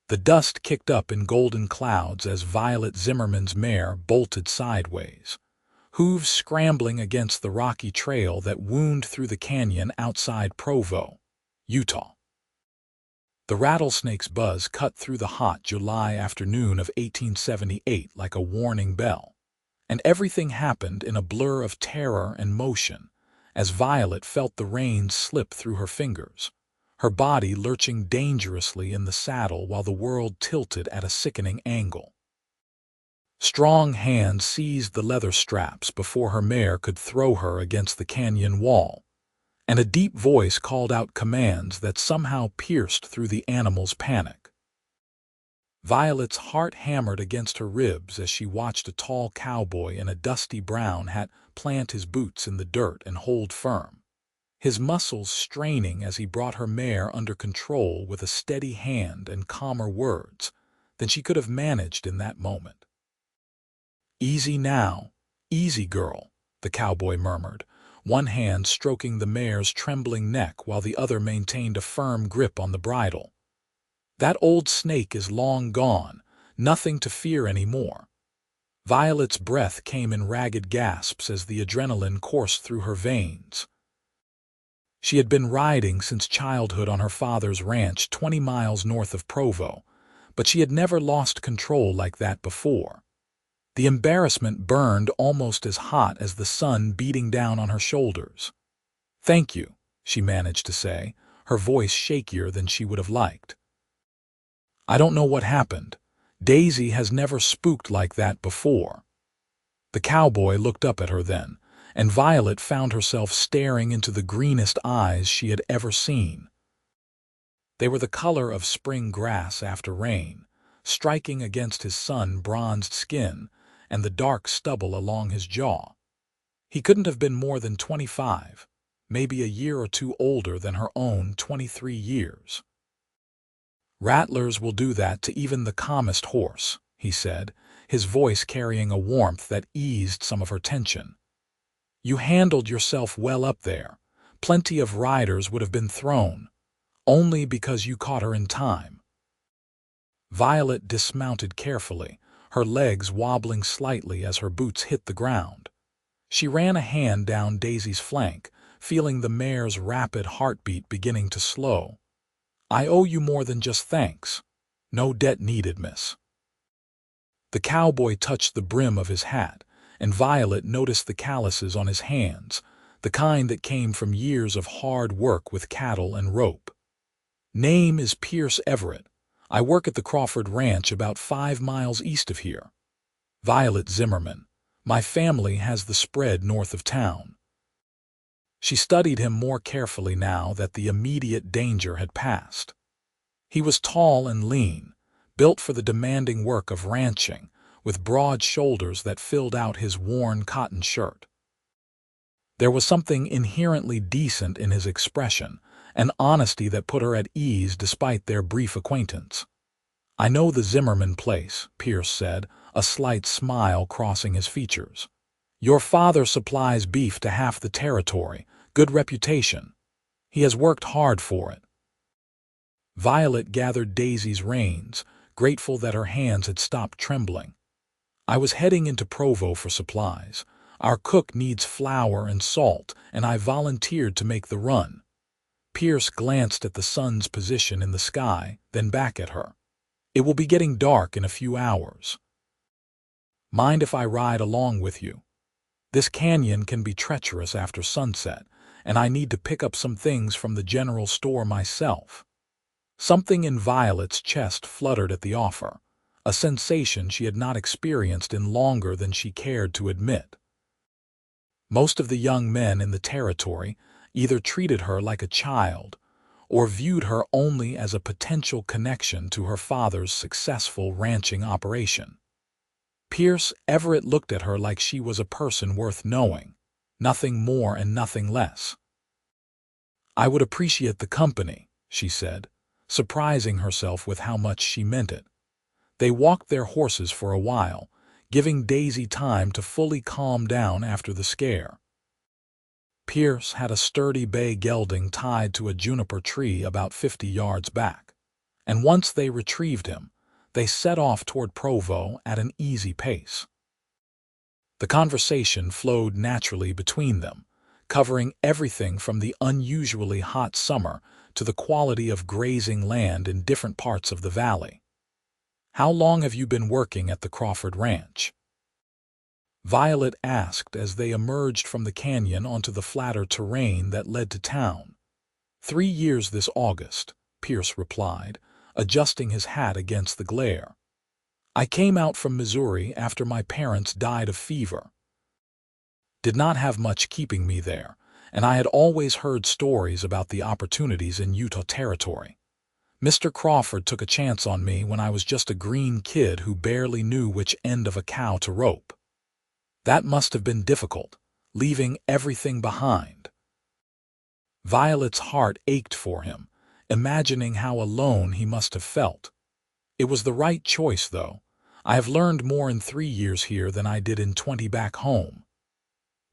The dust kicked up in golden clouds as Violet Zimmerman's mare bolted sideways, hooves scrambling against the rocky trail that wound through the canyon outside Provo, Utah. The rattlesnake's buzz cut through the hot July afternoon of 1878 like a warning bell, and everything happened in a blur of terror and motion as Violet felt the reins slip through her fingers, her body lurching dangerously in the saddle while the world tilted at a sickening angle. Strong hands seized the leather straps before her mare could throw her against the canyon wall, and a deep voice called out commands that somehow pierced through the animal's panic. Violet's heart hammered against her ribs as she watched a tall cowboy in a dusty brown hat plant his boots in the dirt and hold firm, his muscles straining as he brought her mare under control with a steady hand and calmer words than she could have managed in that moment. "Easy now, easy, girl," the cowboy murmured, one hand stroking the mare's trembling neck while the other maintained a firm grip on the bridle. "That old snake is long gone, nothing to fear anymore." Violet's breath came in ragged gasps as the adrenaline coursed through her veins. She had been riding since childhood on her father's ranch 20 miles north of Provo, but she had never lost control like that before. The embarrassment burned almost as hot as the sun beating down on her shoulders. "Thank you," she managed to say, her voice shakier than she would have liked. "I don't know what happened. Daisy has never spooked like that before." The cowboy looked up at her then, and Violet found herself staring into the greenest eyes she had ever seen. They were the color of spring grass after rain, striking against his sun-bronzed skin and the dark stubble along his jaw. He couldn't have been more than 25, maybe a year or two older than her own 23 years. "Rattlers will do that to even the calmest horse," he said, his voice carrying a warmth that eased some of her tension. "You handled yourself well up there. Plenty of riders would have been thrown, only because you caught her in time." Violet dismounted carefully, her legs wobbling slightly as her boots hit the ground. She ran a hand down Daisy's flank, feeling the mare's rapid heartbeat beginning to slow. "I owe you more than just thanks. No debt needed, miss." The cowboy touched the brim of his hat, and Violet noticed the calluses on his hands, the kind that came from years of hard work with cattle and rope. "Name is Pierce Everett. I work at the Crawford Ranch about 5 miles east of here. Violet Zimmerman. My family has the spread north of town." She studied him more carefully now that the immediate danger had passed. He was tall and lean, built for the demanding work of ranching, with broad shoulders that filled out his worn cotton shirt. There was something inherently decent in his expression, an honesty that put her at ease despite their brief acquaintance. "I know the Zimmerman place," Pierce said, a slight smile crossing his features. "Your father supplies beef to half the territory, good reputation. He has worked hard for it." Violet gathered Daisy's reins, grateful that her hands had stopped trembling. "I was heading into Provo for supplies. Our cook needs flour and salt, and I volunteered to make the run." Pierce glanced at the sun's position in the sky, then back at her. "It will be getting dark in a few hours. Mind if I ride along with you? This canyon can be treacherous after sunset, and I need to pick up some things from the general store myself." Something in Violet's chest fluttered at the offer, a sensation she had not experienced in longer than she cared to admit. Most of the young men in the territory either treated her like a child or viewed her only as a potential connection to her father's successful ranching operation. Pierce Everett looked at her like she was a person worth knowing, nothing more and nothing less. "I would appreciate the company," she said, surprising herself with how much she meant it. They walked their horses for a while, giving Daisy time to fully calm down after the scare. Pierce had a sturdy bay gelding tied to a juniper tree about 50 yards back, and once they retrieved him, they set off toward Provo at an easy pace. The conversation flowed naturally between them, covering everything from the unusually hot summer to the quality of grazing land in different parts of the valley. "How long have you been working at the Crawford Ranch?" Violet asked as they emerged from the canyon onto the flatter terrain that led to town. 3 years this August," Pierce replied, adjusting his hat against the glare. "I came out from Missouri after my parents died of fever. Did not have much keeping me there, and I had always heard stories about the opportunities in Utah Territory. Mr. Crawford took a chance on me when I was just a green kid who barely knew which end of a cow to rope. That must have been difficult, leaving everything behind." Violet's heart ached for him, imagining how alone he must have felt. "It was the right choice, though. I have learned more in 3 years here than I did in 20 back home."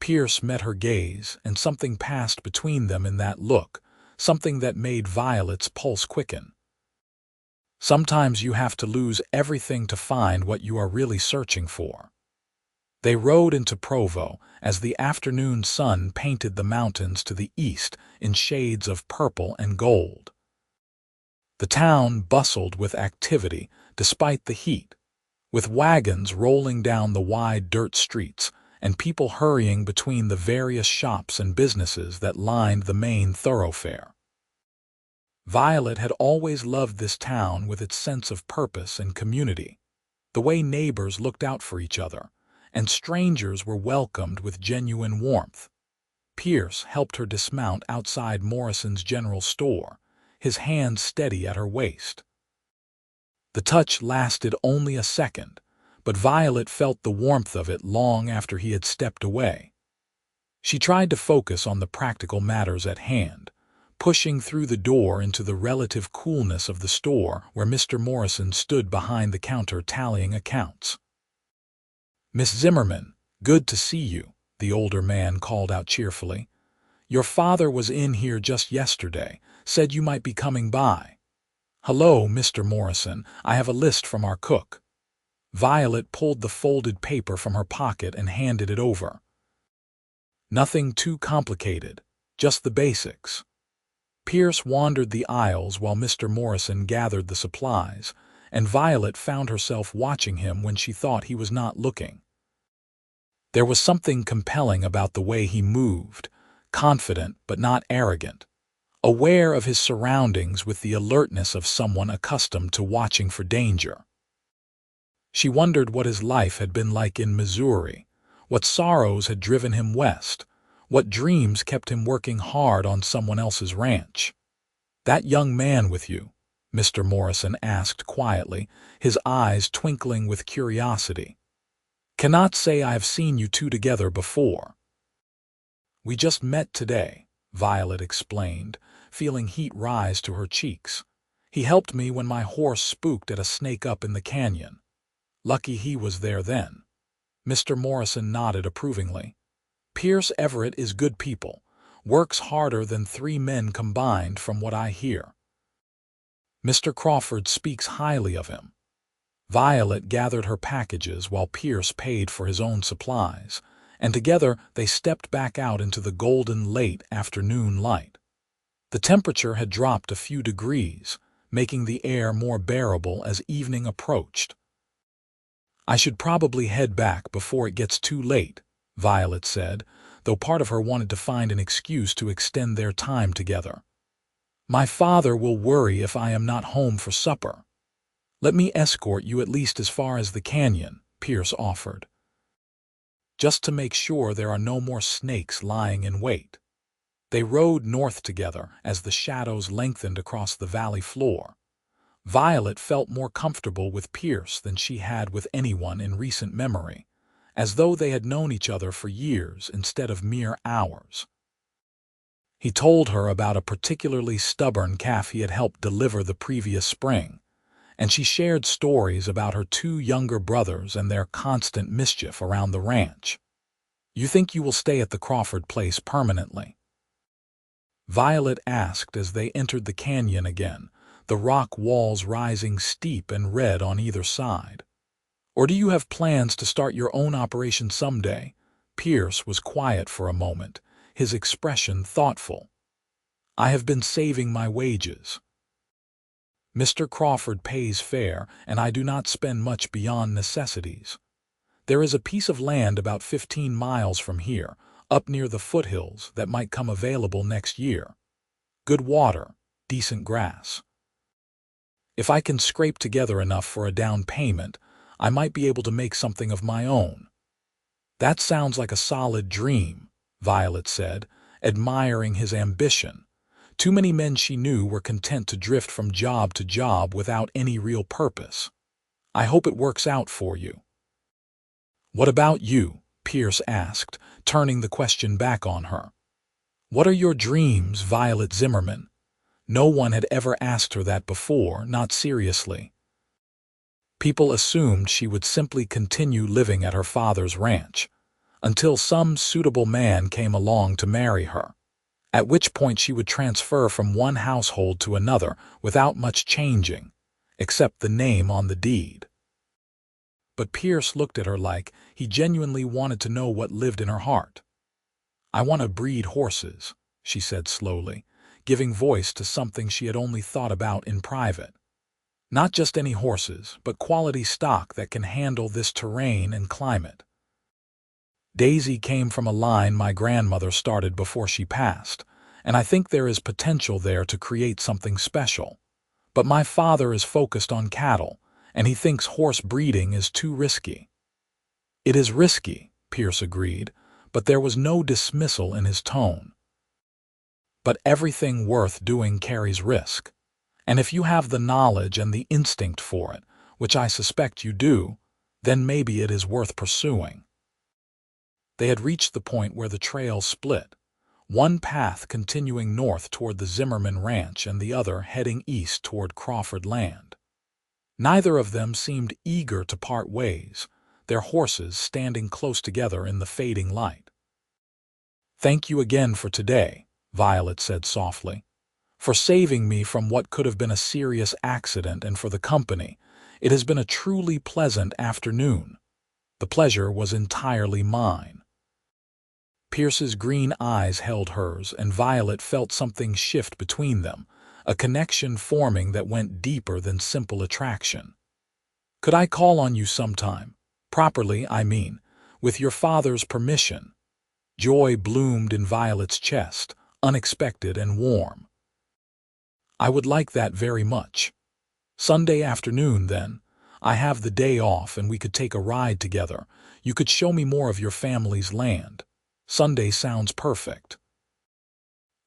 Pierce met her gaze, and something passed between them in that look, something that made Violet's pulse quicken. "Sometimes you have to lose everything to find what you are really searching for." They rode into Provo as the afternoon sun painted the mountains to the east in shades of purple and gold. The town bustled with activity despite the heat, with wagons rolling down the wide dirt streets and people hurrying between the various shops and businesses that lined the main thoroughfare. Violet had always loved this town with its sense of purpose and community, the way neighbors looked out for each other, and strangers were welcomed with genuine warmth. Pierce helped her dismount outside Morrison's general store, his hand steady at her waist. The touch lasted only a second, but Violet felt the warmth of it long after he had stepped away. She tried to focus on the practical matters at hand, pushing through the door into the relative coolness of the store where Mr. Morrison stood behind the counter tallying accounts. "Miss Zimmerman, good to see you," the older man called out cheerfully. "Your father was in here just yesterday, said you might be coming by." "Hello, Mr. Morrison, I have a list from our cook." Violet pulled the folded paper from her pocket and handed it over. "Nothing too complicated, just the basics." Pierce wandered the aisles while Mr. Morrison gathered the supplies, and Violet found herself watching him when she thought he was not looking. There was something compelling about the way he moved, confident but not arrogant, aware of his surroundings with the alertness of someone accustomed to watching for danger. She wondered what his life had been like in Missouri, what sorrows had driven him west, what dreams kept him working hard on someone else's ranch. "That young man with you?" Mr. Morrison asked quietly, his eyes twinkling with curiosity. "Cannot say I have seen you two together before." "We just met today," Violet explained, feeling heat rise to her cheeks. "He helped me when my horse spooked at a snake up in the canyon. Lucky he was there then." Mr. Morrison nodded approvingly. "Pierce Everett is good people, works harder than 3 men combined from what I hear. Mr. Crawford speaks highly of him." Violet gathered her packages while Pierce paid for his own supplies, and together they stepped back out into the golden late afternoon light. The temperature had dropped a few degrees, making the air more bearable as evening approached. "I should probably head back before it gets too late," Violet said, though part of her wanted to find an excuse to extend their time together. "My father will worry if I am not home for supper." "Let me escort you at least as far as the canyon," Pierce offered. "Just to make sure there are no more snakes lying in wait." They rode north together as the shadows lengthened across the valley floor. Violet felt more comfortable with Pierce than she had with anyone in recent memory, as though they had known each other for years instead of mere hours. He told her about a particularly stubborn calf he had helped deliver the previous spring, and she shared stories about her 2 younger brothers and their constant mischief around the ranch. "You think you will stay at the Crawford place permanently?" Violet asked as they entered the canyon again, the rock walls rising steep and red on either side. Or do you have plans to start your own operation someday? Pierce was quiet for a moment, his expression thoughtful. I have been saving my wages. Mr. Crawford pays fair, and I do not spend much beyond necessities. There is a piece of land about 15 miles from here, up near the foothills, that might come available next year. Good water, decent grass. If I can scrape together enough for a down payment, I might be able to make something of my own. That sounds like a solid dream, Violet said, admiring his ambition. Too many men she knew were content to drift from job to job without any real purpose. I hope it works out for you. What about you? Pierce asked, turning the question back on her. What are your dreams, Violet Zimmerman? No one had ever asked her that before, not seriously. People assumed she would simply continue living at her father's ranch, until some suitable man came along to marry her, at which point she would transfer from one household to another without much changing, except the name on the deed. But Pierce looked at her like he genuinely wanted to know what lived in her heart. I want to breed horses, she said slowly, giving voice to something she had only thought about in private. Not just any horses, but quality stock that can handle this terrain and climate. Daisy came from a line my grandmother started before she passed, and I think there is potential there to create something special. But my father is focused on cattle, and he thinks horse breeding is too risky. It is risky, Pierce agreed, but there was no dismissal in his tone. But everything worth doing carries risk, and if you have the knowledge and the instinct for it, which I suspect you do, then maybe it is worth pursuing. They had reached the point where the trail split, one path continuing north toward the Zimmerman ranch and the other heading east toward Crawford land. Neither of them seemed eager to part ways, their horses standing close together in the fading light. Thank you again for today, Violet said softly. For saving me from what could have been a serious accident, and for the company. It has been a truly pleasant afternoon. The pleasure was entirely mine. Pierce's green eyes held hers, and Violet felt something shift between them, a connection forming that went deeper than simple attraction. Could I call on you sometime? Properly, I mean, with your father's permission. Joy bloomed in Violet's chest, unexpected and warm. I would like that very much. Sunday afternoon, then. I have the day off and we could take a ride together. You could show me more of your family's land. Sunday sounds perfect.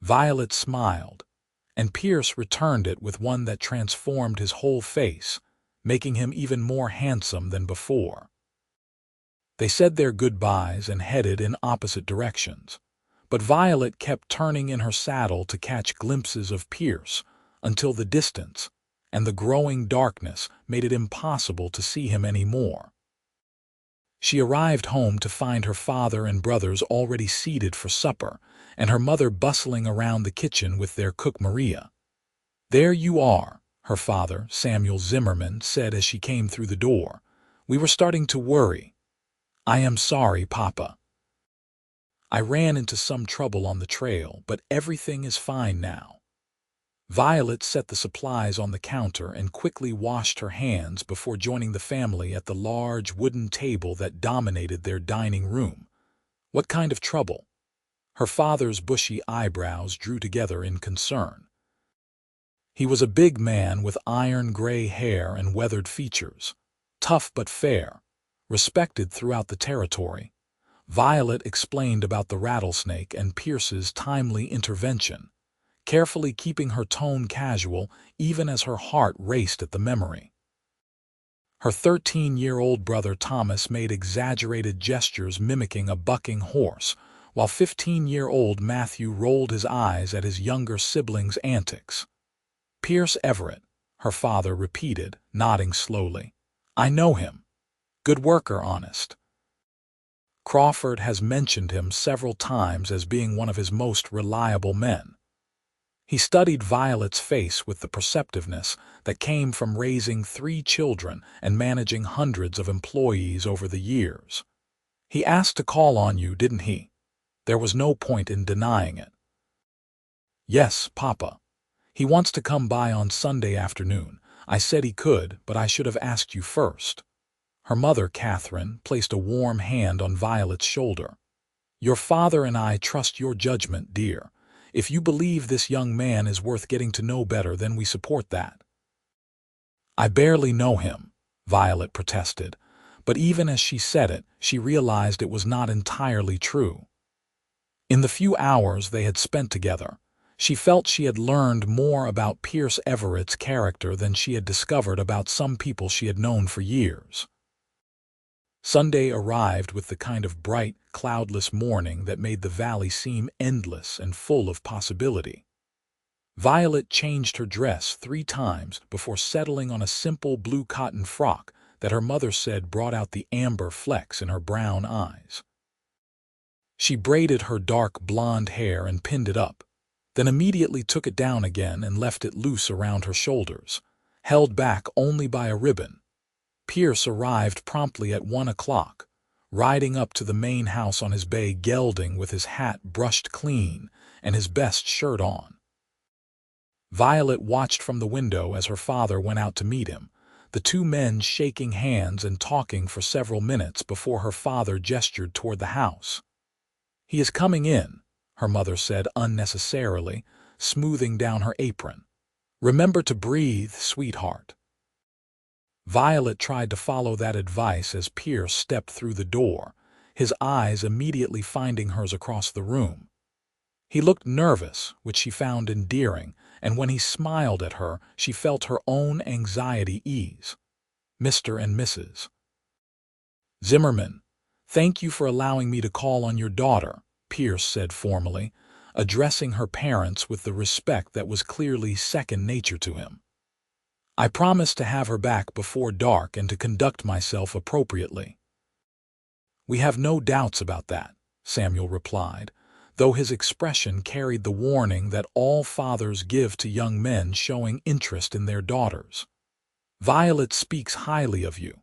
Violet smiled, and Pierce returned it with one that transformed his whole face, making him even more handsome than before. They said their goodbyes and headed in opposite directions, but Violet kept turning in her saddle to catch glimpses of Pierce until the distance and the growing darkness made it impossible to see him anymore. She arrived home to find her father and brothers already seated for supper, and her mother bustling around the kitchen with their cook Maria. There you are, her father, Samuel Zimmerman, said as she came through the door. We were starting to worry. I am sorry, Papa. I ran into some trouble on the trail, but everything is fine now. Violet set the supplies on the counter and quickly washed her hands before joining the family at the large wooden table that dominated their dining room. What kind of trouble? Her father's bushy eyebrows drew together in concern. He was a big man with iron-gray hair and weathered features, tough but fair, respected throughout the territory. Violet explained about the rattlesnake and Pierce's timely intervention, carefully keeping her tone casual even as her heart raced at the memory. Her 13-year-old brother Thomas made exaggerated gestures mimicking a bucking horse, while 15-year-old Matthew rolled his eyes at his younger sibling's antics. Pierce Everett, her father repeated, nodding slowly. I know him. Good worker, honest. Crawford has mentioned him several times as being one of his most reliable men. He studied Violet's face with the perceptiveness that came from raising 3 children and managing hundreds of employees over the years. He asked to call on you, didn't he? There was no point in denying it. Yes, Papa. He wants to come by on Sunday afternoon. I said he could, but I should have asked you first. Her mother, Catherine, placed a warm hand on Violet's shoulder. Your father and I trust your judgment, dear. If you believe this young man is worth getting to know better, then we support that. I barely know him, Violet protested, but even as she said it, she realized it was not entirely true. In the few hours they had spent together, she felt she had learned more about Pierce Everett's character than she had discovered about some people she had known for years. Sunday arrived with the kind of bright, cloudless morning that made the valley seem endless and full of possibility. Violet changed her dress 3 times before settling on a simple blue cotton frock that her mother said brought out the amber flecks in her brown eyes. She braided her dark blonde hair and pinned it up, then immediately took it down again and left it loose around her shoulders, held back only by a ribbon. Pierce arrived promptly at 1 o'clock, riding up to the main house on his bay gelding with his hat brushed clean and his best shirt on. Violet watched from the window as her father went out to meet him, the 2 men shaking hands and talking for several minutes before her father gestured toward the house. He is coming in, her mother said unnecessarily, smoothing down her apron. Remember to breathe, sweetheart. Violet tried to follow that advice as Pierce stepped through the door, his eyes immediately finding hers across the room. He looked nervous, which she found endearing, and when he smiled at her, she felt her own anxiety ease. Mr. and Mrs. Zimmerman, thank you for allowing me to call on your daughter, Pierce said formally, addressing her parents with the respect that was clearly second nature to him. I promised to have her back before dark and to conduct myself appropriately. We have no doubts about that, Samuel replied, though his expression carried the warning that all fathers give to young men showing interest in their daughters. Violet speaks highly of you.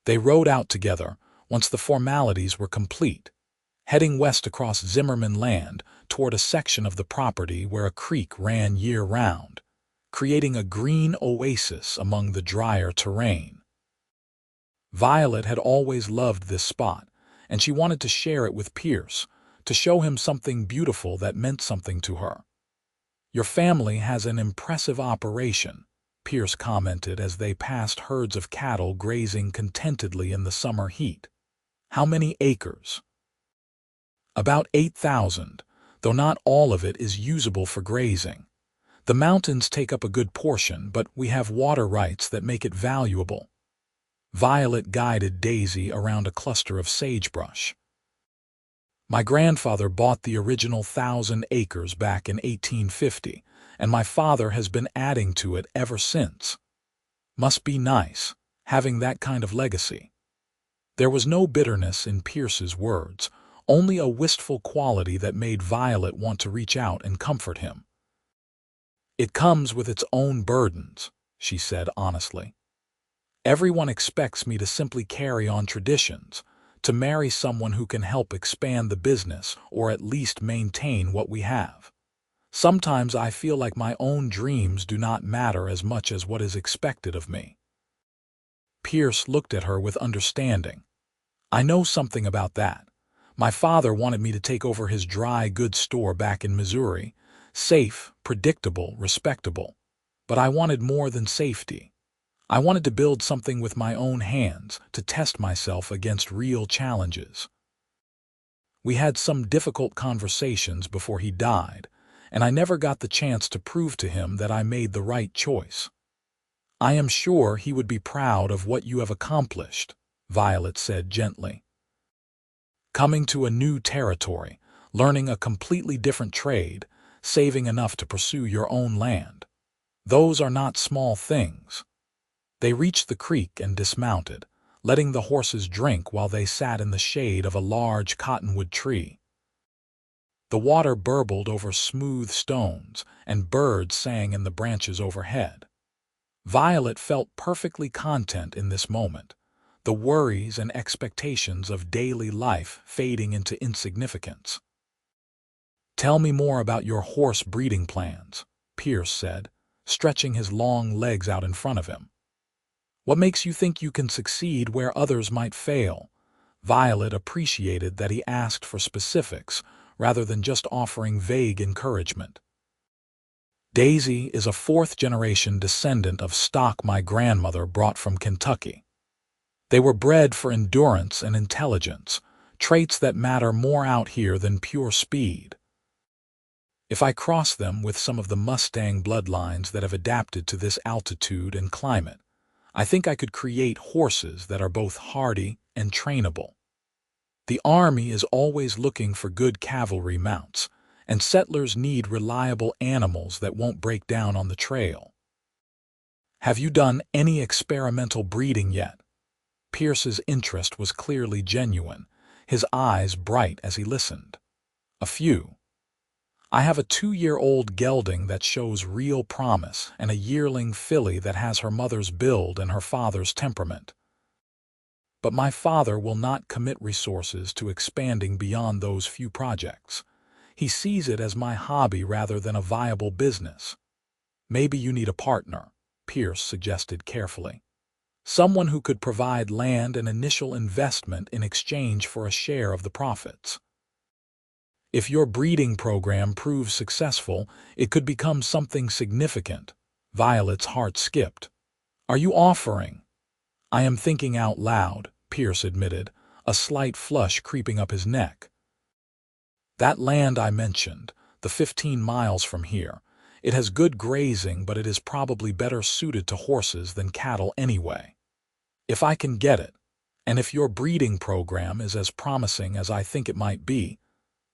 They rode out together once the formalities were complete, heading west across Zimmerman land toward a section of the property where a creek ran year-round, creating a green oasis among the drier terrain. Violet had always loved this spot, and she wanted to share it with Pierce, to show him something beautiful that meant something to her. Your family has an impressive operation, Pierce commented as they passed herds of cattle grazing contentedly in the summer heat. How many acres? About 8,000, though not all of it is usable for grazing. The mountains take up a good portion, but we have water rights that make it valuable. Violet guided Daisy around a cluster of sagebrush. My grandfather bought the original 1,000 acres back in 1850, and my father has been adding to it ever since. Must be nice, having that kind of legacy. There was no bitterness in Pierce's words, only a wistful quality that made Violet want to reach out and comfort him. It comes with its own burdens, she said honestly. Everyone expects me to simply carry on traditions, to marry someone who can help expand the business or at least maintain what we have. Sometimes I feel like my own dreams do not matter as much as what is expected of me. Pierce looked at her with understanding. I know something about that. My father wanted me to take over his dry goods store back in Missouri. Safe, predictable, respectable. But I wanted more than safety. I wanted to build something with my own hands, to test myself against real challenges. We had some difficult conversations before he died, and I never got the chance to prove to him that I made the right choice. I am sure he would be proud of what you have accomplished, Violet said gently. Coming to a new territory, learning a completely different trade, saving enough to pursue your own land. Those are not small things. They reached the creek and dismounted, letting the horses drink while they sat in the shade of a large cottonwood tree. The water burbled over smooth stones, and birds sang in the branches overhead. Violet felt perfectly content in this moment, the worries and expectations of daily life fading into insignificance. "Tell me more about your horse breeding plans," Pierce said, stretching his long legs out in front of him. "What makes you think you can succeed where others might fail?" Violet appreciated that he asked for specifics rather than just offering vague encouragement. "Daisy is a fourth-generation descendant of stock my grandmother brought from Kentucky. They were bred for endurance and intelligence, traits that matter more out here than pure speed. If I cross them with some of the Mustang bloodlines that have adapted to this altitude and climate, I think I could create horses that are both hardy and trainable. The Army is always looking for good cavalry mounts, and settlers need reliable animals that won't break down on the trail." "Have you done any experimental breeding yet?" Pierce's interest was clearly genuine, his eyes bright as he listened. "A few. I have a 2-year-old gelding that shows real promise and a yearling filly that has her mother's build and her father's temperament. But my father will not commit resources to expanding beyond those few projects. He sees it as my hobby rather than a viable business." "Maybe you need a partner," Pierce suggested carefully. "Someone who could provide land and initial investment in exchange for a share of the profits. If your breeding program proves successful, it could become something significant." Violet's heart skipped. "Are you offering?" "I am thinking out loud," Pierce admitted, a slight flush creeping up his neck. "That land I mentioned, the 15 miles from here, it has good grazing, but it is probably better suited to horses than cattle anyway. If I can get it, and if your breeding program is as promising as I think it might be,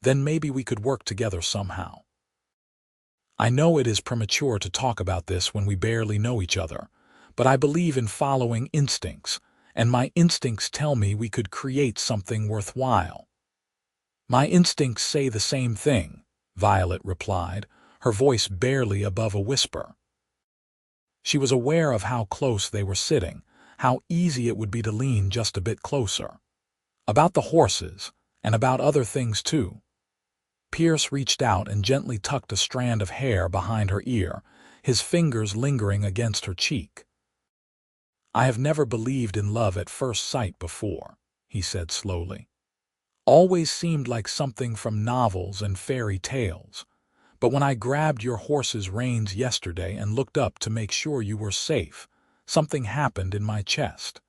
then maybe we could work together somehow. I know it is premature to talk about this when we barely know each other, but I believe in following instincts, and my instincts tell me we could create something worthwhile." "My instincts say the same thing," Violet replied, her voice barely above a whisper. She was aware of how close they were sitting, how easy it would be to lean just a bit closer. "About the horses, and about other things too." Pierce reached out and gently tucked a strand of hair behind her ear, his fingers lingering against her cheek. "I have never believed in love at first sight before," he said slowly. "Always seemed like something from novels and fairy tales. But when I grabbed your horse's reins yesterday and looked up to make sure you were safe, something happened in my chest.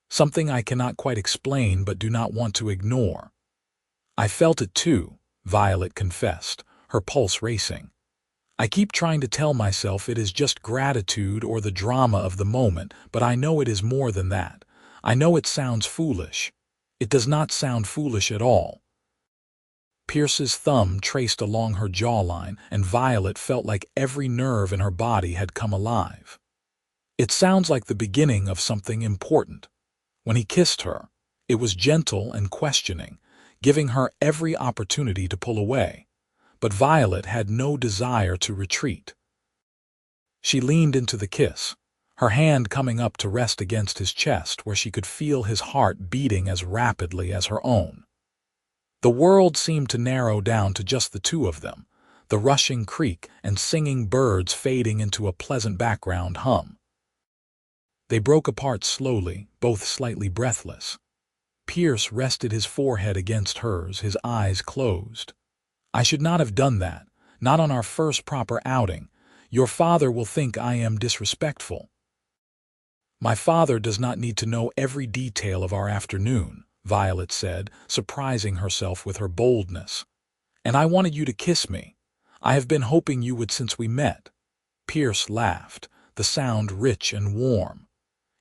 Something I cannot quite explain but do not want to ignore." "I felt it too," Violet confessed, her pulse racing. "I keep trying to tell myself it is just gratitude or the drama of the moment, but I know it is more than that. I know it sounds foolish. It does not sound foolish at all." Pierce's thumb traced along her jawline, and Violet felt like every nerve in her body had come alive. "It sounds like the beginning of something important." When he kissed her, it was gentle and questioning, giving her every opportunity to pull away. But Violet had no desire to retreat. She leaned into the kiss, her hand coming up to rest against his chest where she could feel his heart beating as rapidly as her own. The world seemed to narrow down to just the two of them, the rushing creek and singing birds fading into a pleasant background hum. They broke apart slowly, both slightly breathless. Pierce rested his forehead against hers, his eyes closed. "I should not have done that, not on our first proper outing. Your father will think I am disrespectful." "My father does not need to know every detail of our afternoon," Violet said, surprising herself with her boldness. "And I wanted you to kiss me. I have been hoping you would since we met." Pierce laughed, the sound rich and warm.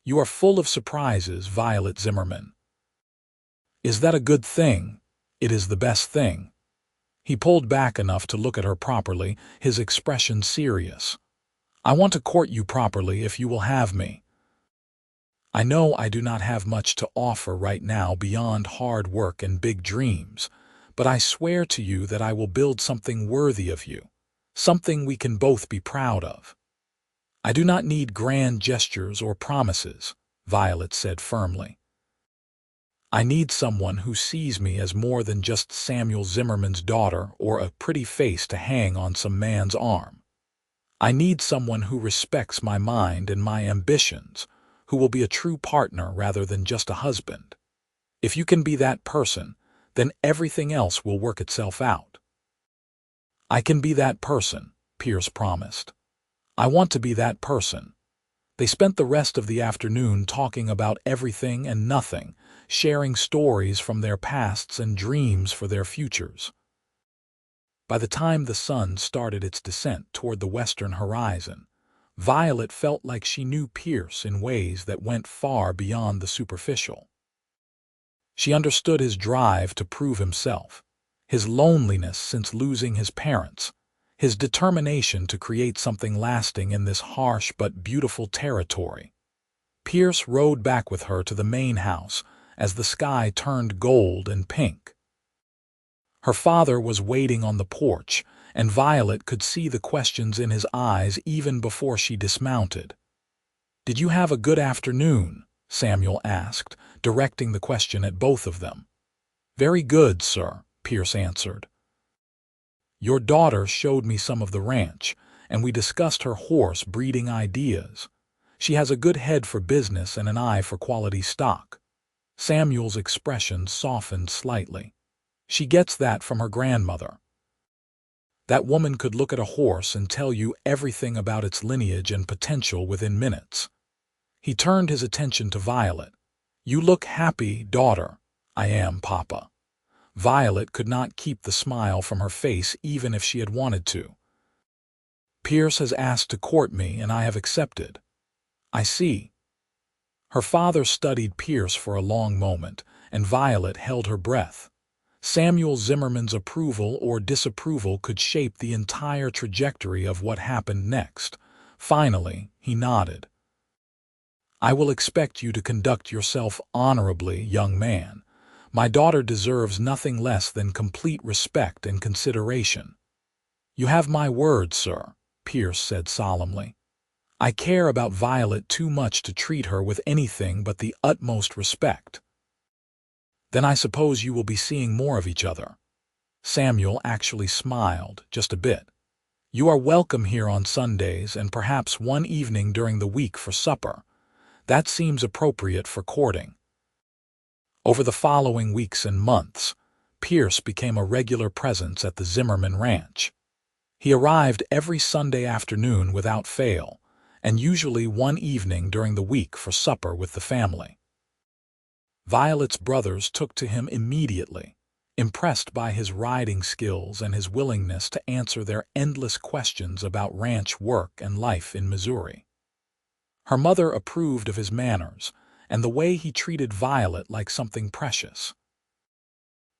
"You are full of surprises, Violet Zimmerman." "Is that a good thing?" "It is the best thing." He pulled back enough to look at her properly, his expression serious. "I want to court you properly if you will have me. I know I do not have much to offer right now beyond hard work and big dreams, but I swear to you that I will build something worthy of you, something we can both be proud of." "I do not need grand gestures or promises," Violet said firmly. "I need someone who sees me as more than just Samuel Zimmerman's daughter or a pretty face to hang on some man's arm. I need someone who respects my mind and my ambitions, who will be a true partner rather than just a husband. If you can be that person, then everything else will work itself out." "I can be that person," Pierce promised. "I want to be that person." They spent the rest of the afternoon talking about everything and nothing, sharing stories from their pasts and dreams for their futures. By the time the sun started its descent toward the western horizon, Violet felt like she knew Pierce in ways that went far beyond the superficial. She understood his drive to prove himself, his loneliness since losing his parents, his determination to create something lasting in this harsh but beautiful territory. Pierce rode back with her to the main house as the sky turned gold and pink. Her father was waiting on the porch, and Violet could see the questions in his eyes even before she dismounted. "Did you have a good afternoon?" Samuel asked, directing the question at both of them. "Very good, sir," Pierce answered. "Your daughter showed me some of the ranch, and we discussed her horse breeding ideas. She has a good head for business and an eye for quality stock." Samuel's expression softened slightly. "She gets that from her grandmother. That woman could look at a horse and tell you everything about its lineage and potential within minutes." He turned his attention to Violet. "You look happy, daughter." "I am, Papa." Violet could not keep the smile from her face even if she had wanted to. "Pierce has asked to court me, and I have accepted." "I see." Her father studied Pierce for a long moment, and Violet held her breath. Samuel Zimmerman's approval or disapproval could shape the entire trajectory of what happened next. Finally, he nodded. "I will expect you to conduct yourself honorably, young man. My daughter deserves nothing less than complete respect and consideration." "You have my word, sir," Pierce said solemnly. "I care about Violet too much to treat her with anything but the utmost respect." "Then I suppose you will be seeing more of each other." Samuel actually smiled, just a bit. "You are welcome here on Sundays and perhaps one evening during the week for supper. That seems appropriate for courting." Over the following weeks and months, Pierce became a regular presence at the Zimmerman ranch. He arrived every Sunday afternoon without fail, and usually one evening during the week for supper with the family. Violet's brothers took to him immediately, impressed by his riding skills and his willingness to answer their endless questions about ranch work and life in Missouri. Her mother approved of his manners and the way he treated Violet like something precious.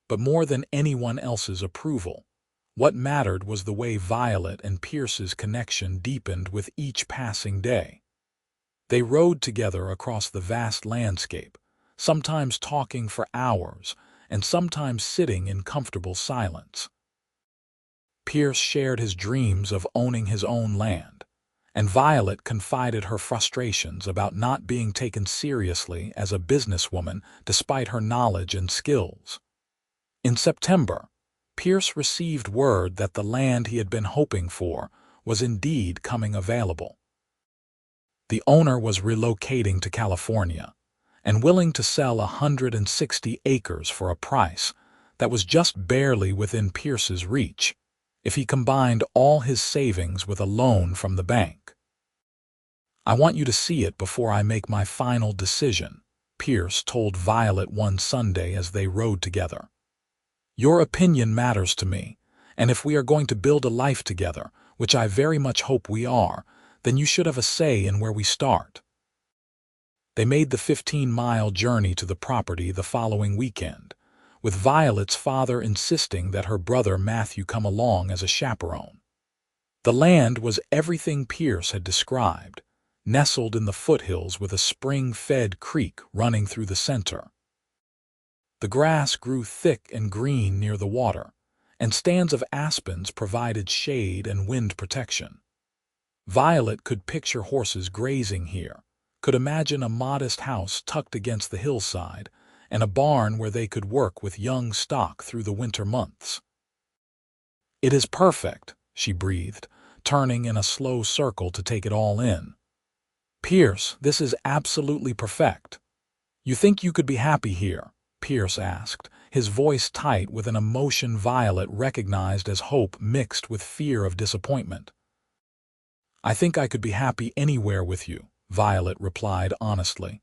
But more than anyone else's approval, what mattered was the way Violet and Pierce's connection deepened with each passing day. They rode together across the vast landscape, sometimes talking for hours and sometimes sitting in comfortable silence. Pierce shared his dreams of owning his own land, and Violet confided her frustrations about not being taken seriously as a businesswoman despite her knowledge and skills. In September, Pierce received word that the land he had been hoping for was indeed coming available. The owner was relocating to California and willing to sell 160 acres for a price that was just barely within Pierce's reach if he combined all his savings with a loan from the bank. "I want you to see it before I make my final decision," Pierce told Violet one Sunday as they rode together. "Your opinion matters to me, and if we are going to build a life together, which I very much hope we are, then you should have a say in where we start." They made the 15-mile journey to the property the following weekend, with Violet's father insisting that her brother Matthew come along as a chaperone. The land was everything Pierce had described, nestled in the foothills with a spring-fed creek running through the center. The grass grew thick and green near the water, and stands of aspens provided shade and wind protection. Violet could picture horses grazing here, could imagine a modest house tucked against the hillside, and a barn where they could work with young stock through the winter months. "It is perfect," she breathed, turning in a slow circle to take it all in. "Pierce, this is absolutely perfect." "You think you could be happy here?" Pierce asked, his voice tight with an emotion Violet recognized as hope mixed with fear of disappointment. "I think I could be happy anywhere with you," Violet replied honestly.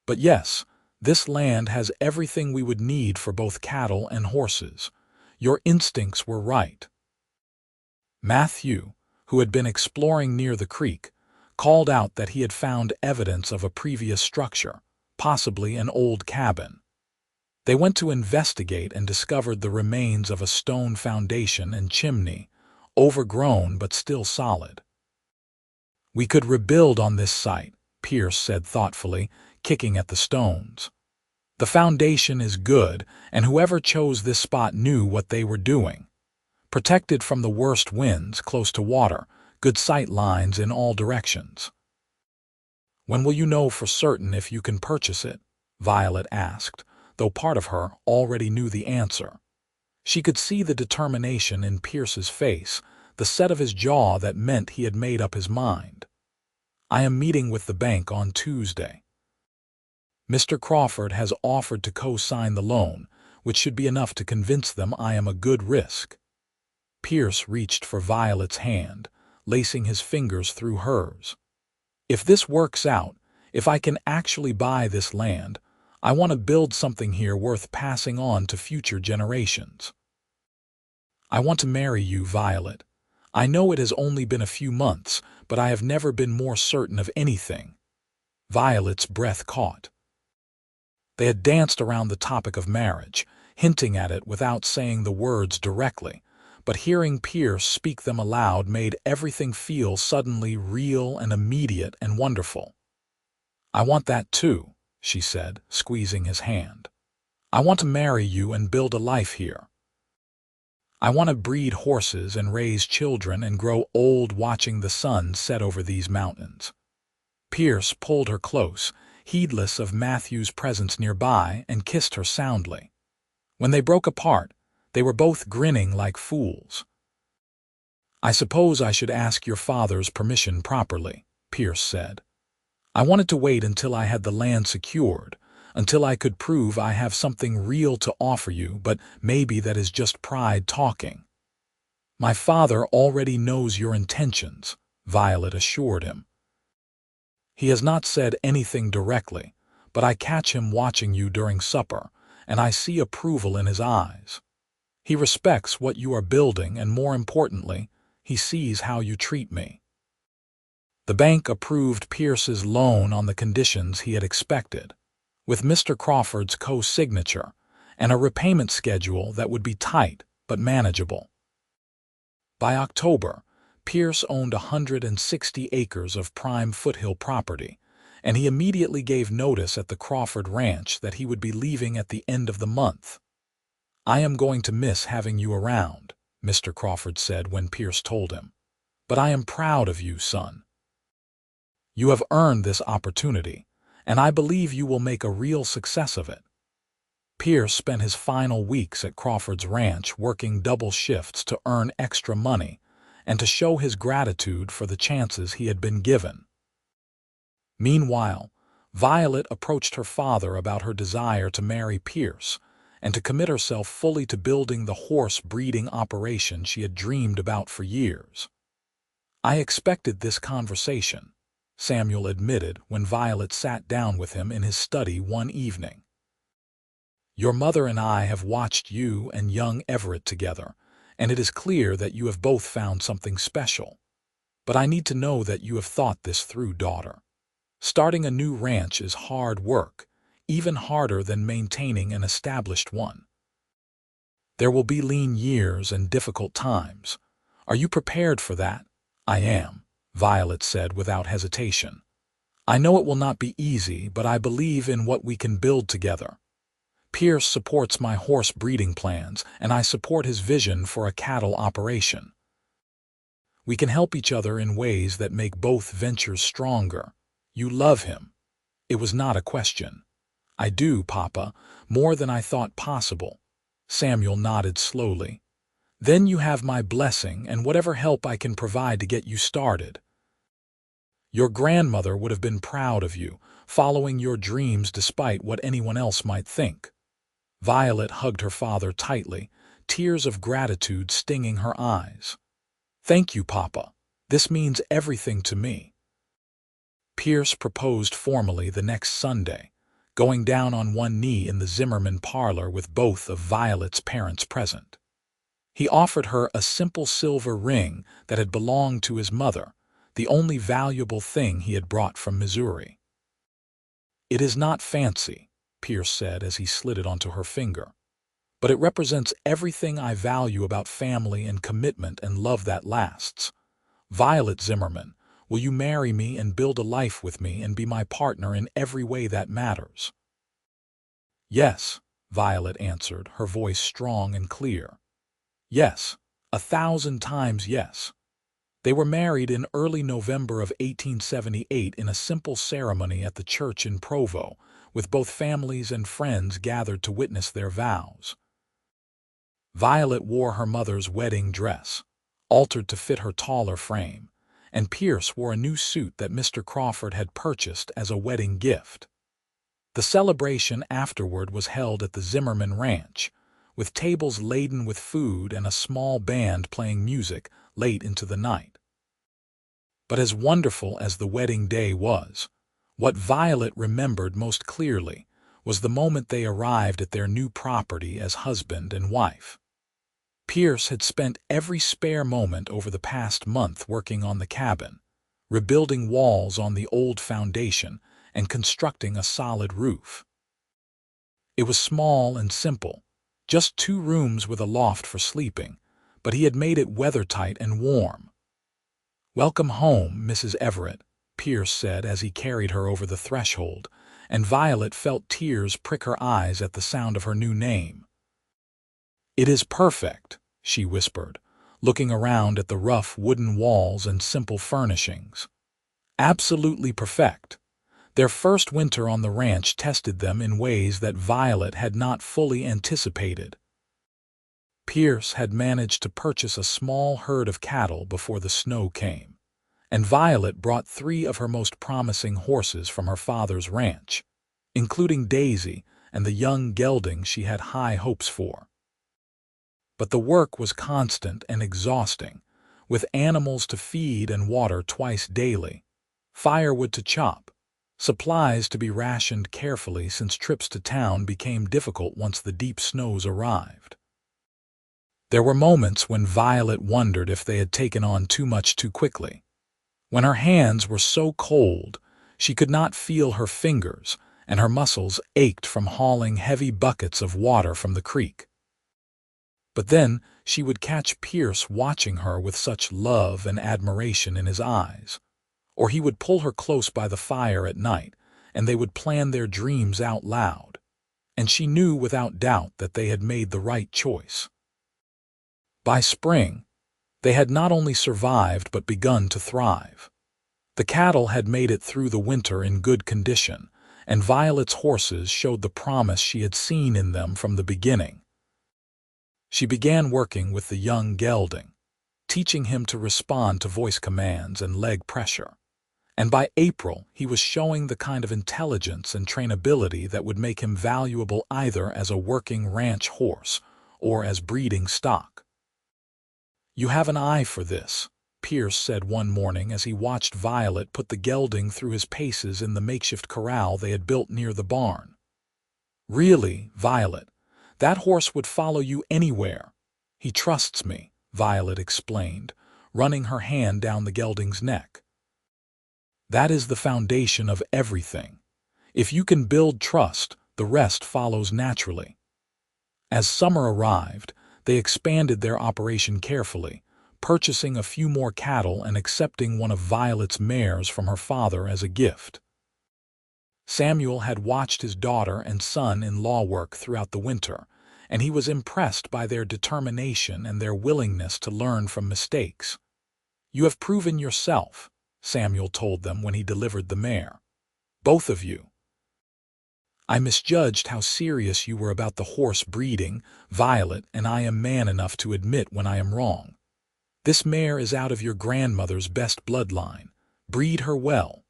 "But yes, this land has everything we would need for both cattle and horses. Your instincts were right." Matthew, who had been exploring near the creek, called out that he had found evidence of a previous structure, possibly an old cabin. They went to investigate and discovered the remains of a stone foundation and chimney, overgrown but still solid. "We could rebuild on this site," Pierce said thoughtfully, kicking at the stones. "The foundation is good, and whoever chose this spot knew what they were doing. Protected from the worst winds, close to water, good sight lines in all directions." "When will you know for certain if you can purchase it?" Violet asked, though part of her already knew the answer. She could see the determination in Pierce's face, the set of his jaw that meant he had made up his mind. "I am meeting with the bank on Tuesday. Mr. Crawford has offered to co-sign the loan, which should be enough to convince them I am a good risk." Pierce reached for Violet's hand, lacing his fingers through hers. "If this works out, if I can actually buy this land, I want to build something here worth passing on to future generations. I want to marry you, Violet. I know it has only been a few months, but I have never been more certain of anything." Violet's breath caught. They had danced around the topic of marriage, hinting at it without saying the words directly, but hearing Pierce speak them aloud made everything feel suddenly real and immediate and wonderful. "I want that too," she said, squeezing his hand. "I want to marry you and build a life here. I want to breed horses and raise children and grow old watching the sun set over these mountains." Pierce pulled her close, heedless of Matthew's presence nearby, and kissed her soundly. When they broke apart, they were both grinning like fools. "I suppose I should ask your father's permission properly," Pierce said. "I wanted to wait until I had the land secured, until I could prove I have something real to offer you, but maybe that is just pride talking." "My father already knows your intentions," Violet assured him. "He has not said anything directly, but I catch him watching you during supper, and I see approval in his eyes. He respects what you are building, and more importantly, he sees how you treat me." The bank approved Pierce's loan on the conditions he had expected, with Mr. Crawford's co-signature, and a repayment schedule that would be tight but manageable. By October, Pierce owned 160 acres of prime foothill property, and he immediately gave notice at the Crawford Ranch that he would be leaving at the end of the month. "I am going to miss having you around," Mr. Crawford said when Pierce told him. "But I am proud of you, son. You have earned this opportunity, and I believe you will make a real success of it." Pierce spent his final weeks at Crawford's ranch working double shifts to earn extra money and to show his gratitude for the chances he had been given. Meanwhile, Violet approached her father about her desire to marry Pierce and to commit herself fully to building the horse breeding operation she had dreamed about for years. "I expected this conversation," Samuel admitted when Violet sat down with him in his study one evening. "Your mother and I have watched you and young Everett together, and it is clear that you have both found something special. But I need to know that you have thought this through, daughter. Starting a new ranch is hard work, even harder than maintaining an established one. There will be lean years and difficult times. Are you prepared for that?" "I am," Violet said without hesitation. "I know it will not be easy, but I believe in what we can build together." Pierce supports my horse breeding plans, and I support his vision for a cattle operation. We can help each other in ways that make both ventures stronger. You love him. It was not a question. I do, Papa, more than I thought possible. Samuel nodded slowly. Then you have my blessing and whatever help I can provide to get you started. Your grandmother would have been proud of you, following your dreams despite what anyone else might think. Violet hugged her father tightly, tears of gratitude stinging her eyes. Thank you, Papa. This means everything to me. Pierce proposed formally the next Sunday, going down on one knee in the Zimmerman parlor with both of Violet's parents present. He offered her a simple silver ring that had belonged to his mother, the only valuable thing he had brought from Missouri. It is not fancy, Pierce said as he slid it onto her finger, but it represents everything I value about family and commitment and love that lasts. Violet Zimmerman, will you marry me and build a life with me and be my partner in every way that matters? Yes, Violet answered, her voice strong and clear. Yes, 1,000 times yes. They were married in early November of 1878 in a simple ceremony at the church in Provo, with both families and friends gathered to witness their vows. Violet wore her mother's wedding dress, altered to fit her taller frame, and Pierce wore a new suit that Mr. Crawford had purchased as a wedding gift. The celebration afterward was held at the Zimmerman Ranch, with tables laden with food and a small band playing music late into the night. But as wonderful as the wedding day was, what Violet remembered most clearly was the moment they arrived at their new property as husband and wife. Pierce had spent every spare moment over the past month working on the cabin, rebuilding walls on the old foundation and constructing a solid roof. It was small and simple, just 2 rooms with a loft for sleeping, but he had made it weathertight and warm. Welcome home, Mrs. Everett, Pierce said as he carried her over the threshold, and Violet felt tears prick her eyes at the sound of her new name. It is perfect, she whispered, looking around at the rough wooden walls and simple furnishings. Absolutely perfect. Their first winter on the ranch tested them in ways that Violet had not fully anticipated. Pierce had managed to purchase a small herd of cattle before the snow came, and Violet brought 3 of her most promising horses from her father's ranch, including Daisy and the young gelding she had high hopes for. But the work was constant and exhausting, with animals to feed and water twice daily, firewood to chop, supplies to be rationed carefully since trips to town became difficult once the deep snows arrived. There were moments when Violet wondered if they had taken on too much too quickly. When her hands were so cold, she could not feel her fingers, and her muscles ached from hauling heavy buckets of water from the creek. But then she would catch Pierce watching her with such love and admiration in his eyes, or he would pull her close by the fire at night, and they would plan their dreams out loud, and she knew without doubt that they had made the right choice. By spring, they had not only survived but begun to thrive. The cattle had made it through the winter in good condition, and Violet's horses showed the promise she had seen in them from the beginning. She began working with the young gelding, teaching him to respond to voice commands and leg pressure. And by April, he was showing the kind of intelligence and trainability that would make him valuable either as a working ranch horse or as breeding stock. You have an eye for this, Pierce said one morning as he watched Violet put the gelding through his paces in the makeshift corral they had built near the barn. Really, Violet, that horse would follow you anywhere. He trusts me, Violet explained, running her hand down the gelding's neck. That is the foundation of everything. If you can build trust, the rest follows naturally. As summer arrived, they expanded their operation carefully, purchasing a few more cattle and accepting one of Violet's mares from her father as a gift. Samuel had watched his daughter and son-in-law work throughout the winter, and he was impressed by their determination and their willingness to learn from mistakes. "You have proven yourself," Samuel told them when he delivered the mare. "Both of you. I misjudged how serious you were about the horse breeding, Violet, and I am man enough to admit when I am wrong. This mare is out of your grandmother's best bloodline. Breed her well."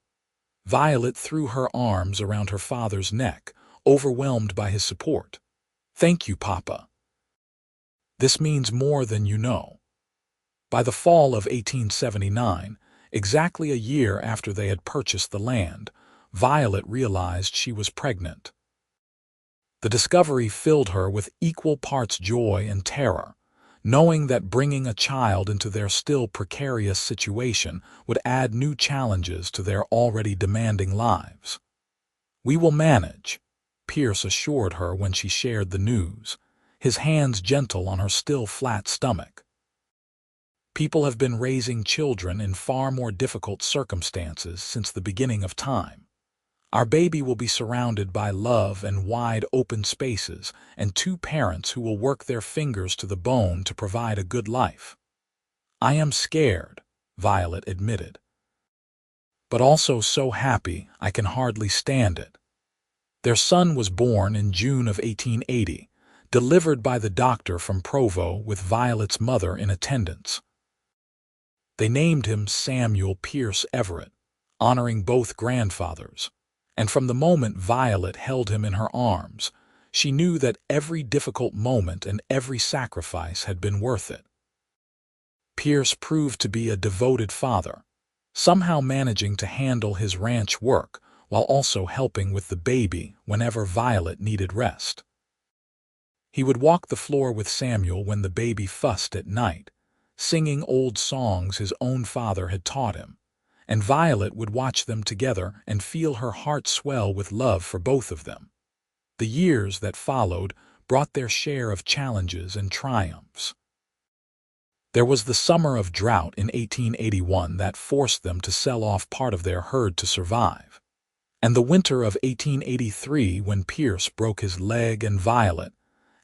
Violet threw her arms around her father's neck, overwhelmed by his support. "Thank you, Papa. This means more than you know." By the fall of 1879, exactly a year after they had purchased the land, Violet realized she was pregnant. The discovery filled her with equal parts joy and terror, knowing that bringing a child into their still precarious situation would add new challenges to their already demanding lives. "We will manage," Pierce assured her when she shared the news, his hands gentle on her still flat stomach. "People have been raising children in far more difficult circumstances since the beginning of time. Our baby will be surrounded by love and wide open spaces and two parents who will work their fingers to the bone to provide a good life." "I am scared," Violet admitted, "but also so happy I can hardly stand it." Their son was born in June of 1880, delivered by the doctor from Provo with Violet's mother in attendance. They named him Samuel Pierce Everett, honoring both grandfathers, and from the moment Violet held him in her arms, she knew that every difficult moment and every sacrifice had been worth it. Pierce proved to be a devoted father, somehow managing to handle his ranch work while also helping with the baby whenever Violet needed rest. He would walk the floor with Samuel when the baby fussed at night, singing old songs his own father had taught him, and Violet would watch them together and feel her heart swell with love for both of them. The years that followed brought their share of challenges and triumphs. There was the summer of drought in 1881 that forced them to sell off part of their herd to survive, and the winter of 1883 when Pierce broke his leg and Violet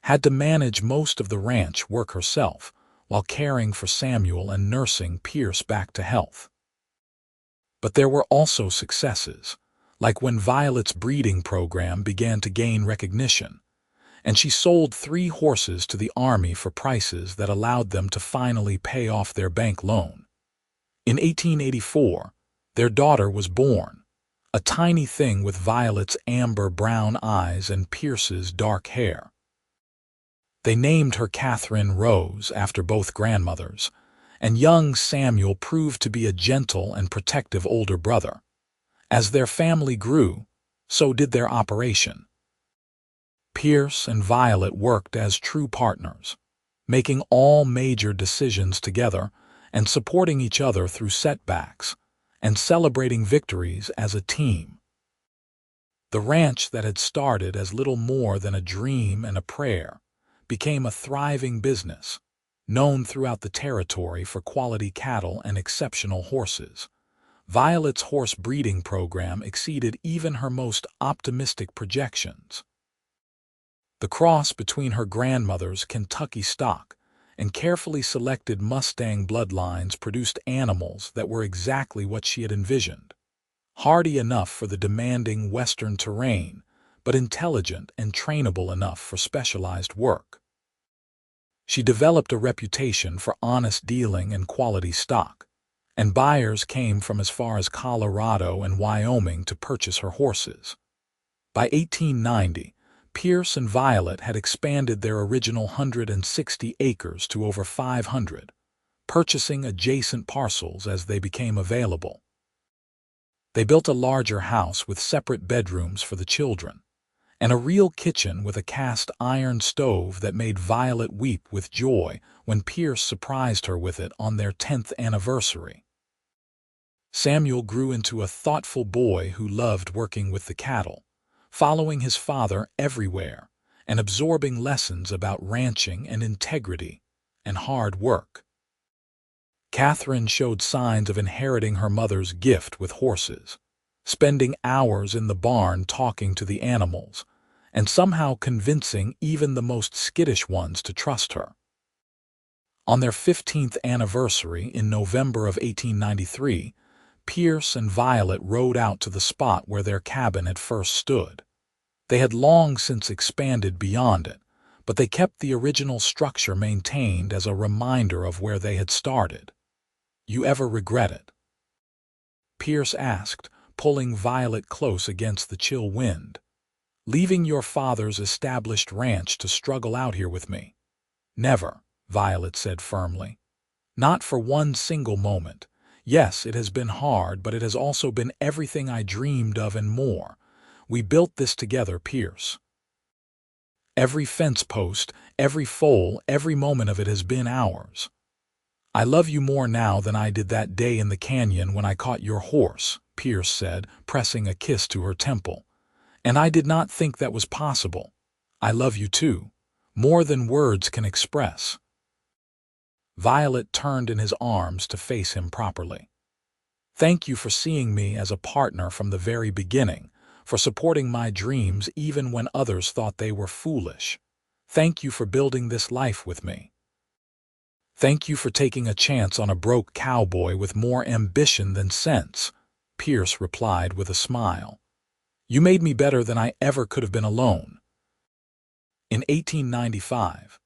had to manage most of the ranch work herself while caring for Samuel and nursing Pierce back to health. But there were also successes, like when Violet's breeding program began to gain recognition, and she sold 3 horses to the Army for prices that allowed them to finally pay off their bank loan. In 1884, their daughter was born, a tiny thing with Violet's amber-brown eyes and Pierce's dark hair. They named her Catherine Rose after both grandmothers, and young Samuel proved to be a gentle and protective older brother. As their family grew, so did their operation. Pierce and Violet worked as true partners, making all major decisions together and supporting each other through setbacks and celebrating victories as a team. The ranch that had started as little more than a dream and a prayer became a thriving business, known throughout the territory for quality cattle and exceptional horses. Violet's horse breeding program exceeded even her most optimistic projections. The cross between her grandmother's Kentucky stock and carefully selected Mustang bloodlines produced animals that were exactly what she had envisioned. Hardy enough for the demanding western terrain, but intelligent and trainable enough for specialized work. She developed a reputation for honest dealing and quality stock, and buyers came from as far as Colorado and Wyoming to purchase her horses. By 1890, Pierce and Violet had expanded their original 160 acres to over 500, purchasing adjacent parcels as they became available. They built a larger house with separate bedrooms for the children, and a real kitchen with a cast iron stove that made Violet weep with joy when Pierce surprised her with it on their 10th anniversary. Samuel grew into a thoughtful boy who loved working with the cattle, following his father everywhere and absorbing lessons about ranching and integrity and hard work. Catherine showed signs of inheriting her mother's gift with horses, spending hours in the barn talking to the animals, and somehow convincing even the most skittish ones to trust her. On their 15th anniversary in November of 1893, Pierce and Violet rode out to the spot where their cabin had first stood. They had long since expanded beyond it, but they kept the original structure maintained as a reminder of where they had started. "You ever regret it?" Pierce asked, pulling Violet close against the chill wind. "Leaving your father's established ranch to struggle out here with me?" "Never," Violet said firmly. "Not for one single moment. Yes, it has been hard, but it has also been everything I dreamed of and more. We built this together, Pierce. Every fence post, every foal, every moment of it has been ours. I love you more now than I did that day in the canyon when I caught your horse," Pierce said, pressing a kiss to her temple. "And I did not think that was possible. I love you too, more than words can express." Violet turned in his arms to face him properly. "Thank you for seeing me as a partner from the very beginning, for supporting my dreams even when others thought they were foolish. Thank you for building this life with me. Thank you for taking a chance on a broke cowboy with more ambition than sense," Pierce replied with a smile. "You made me better than I ever could have been alone." In 1895,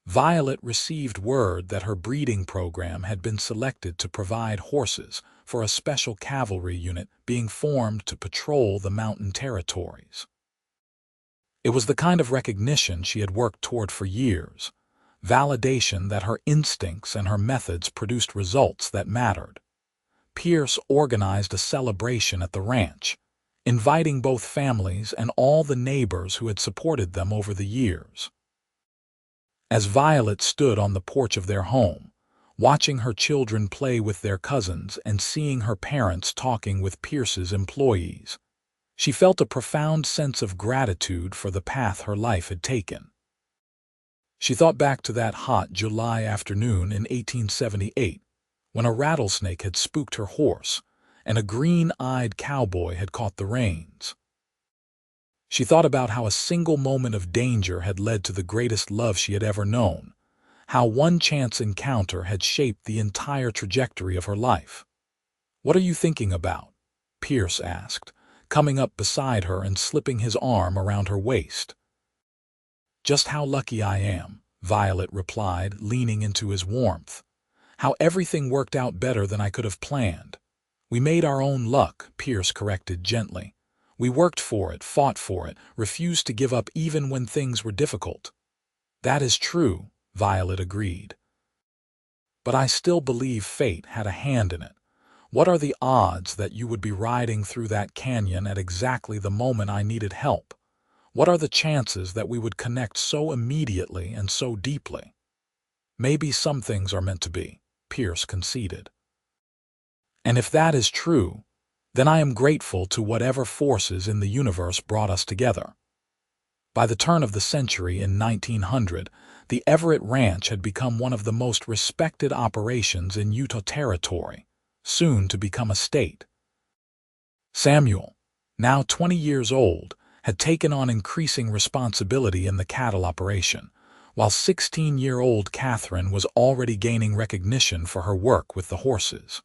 Violet received word that her breeding program had been selected to provide horses for a special cavalry unit being formed to patrol the mountain territories. It was the kind of recognition she had worked toward for years, validation that her instincts and her methods produced results that mattered. Pierce organized a celebration at the ranch, inviting both families and all the neighbors who had supported them over the years. As Violet stood on the porch of their home, watching her children play with their cousins and seeing her parents talking with Pierce's employees, she felt a profound sense of gratitude for the path her life had taken. She thought back to that hot July afternoon in 1878, when a rattlesnake had spooked her horse and a green-eyed cowboy had caught the reins. She thought about how a single moment of danger had led to the greatest love she had ever known, how one chance encounter had shaped the entire trajectory of her life. "What are you thinking about?" Pierce asked, coming up beside her and slipping his arm around her waist. "Just how lucky I am," Violet replied, leaning into his warmth. "How everything worked out better than I could have planned." "We made our own luck," Pierce corrected gently. "We worked for it, fought for it, refused to give up even when things were difficult." "That is true," Violet agreed. "But I still believe fate had a hand in it. What are the odds that you would be riding through that canyon at exactly the moment I needed help? What are the chances that we would connect so immediately and so deeply?" "Maybe some things are meant to be," Pierce conceded. "And if that is true, then I am grateful to whatever forces in the universe brought us together." By the turn of the century in 1900, the Everett Ranch had become one of the most respected operations in Utah Territory, soon to become a state. Samuel, now 20 years old, had taken on increasing responsibility in the cattle operation, while 16-year-old Catherine was already gaining recognition for her work with the horses.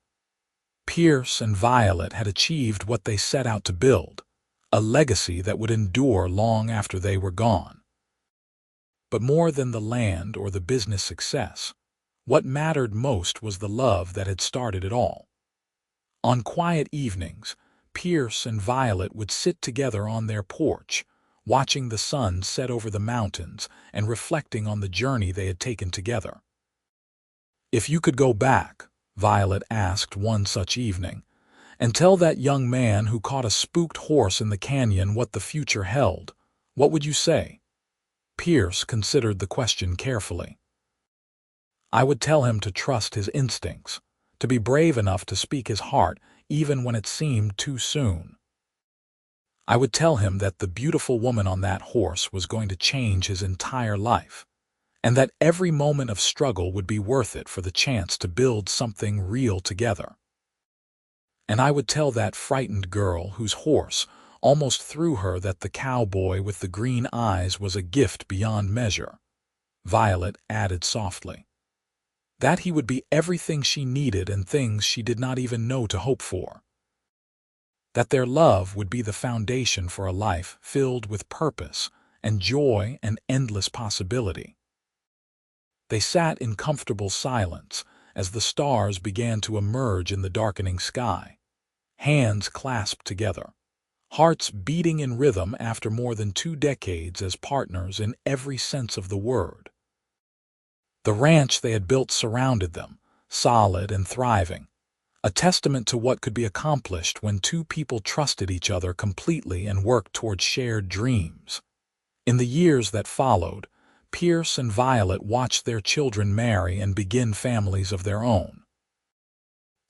Pierce and Violet had achieved what they set out to build, a legacy that would endure long after they were gone. But more than the land or the business success, what mattered most was the love that had started it all. On quiet evenings, Pierce and Violet would sit together on their porch, watching the sun set over the mountains and reflecting on the journey they had taken together. "If you could go back," Violet asked one such evening, "and tell that young man who caught a spooked horse in the canyon what the future held, what would you say?" Pierce considered the question carefully. "I would tell him to trust his instincts, to be brave enough to speak his heart even when it seemed too soon. I would tell him that the beautiful woman on that horse was going to change his entire life, and that every moment of struggle would be worth it for the chance to build something real together." And I would tell that frightened girl whose horse almost threw her that the cowboy with the green eyes was a gift beyond measure. Violet added softly. That he would be everything she needed and things she did not even know to hope for. That their love would be the foundation for a life filled with purpose and joy and endless possibility. They sat in comfortable silence as the stars began to emerge in the darkening sky, hands clasped together, hearts beating in rhythm after more than 2 decades as partners in every sense of the word. The ranch they had built surrounded them, solid and thriving, a testament to what could be accomplished when 2 people trusted each other completely and worked toward shared dreams. In the years that followed, Pierce and Violet watched their children marry and begin families of their own.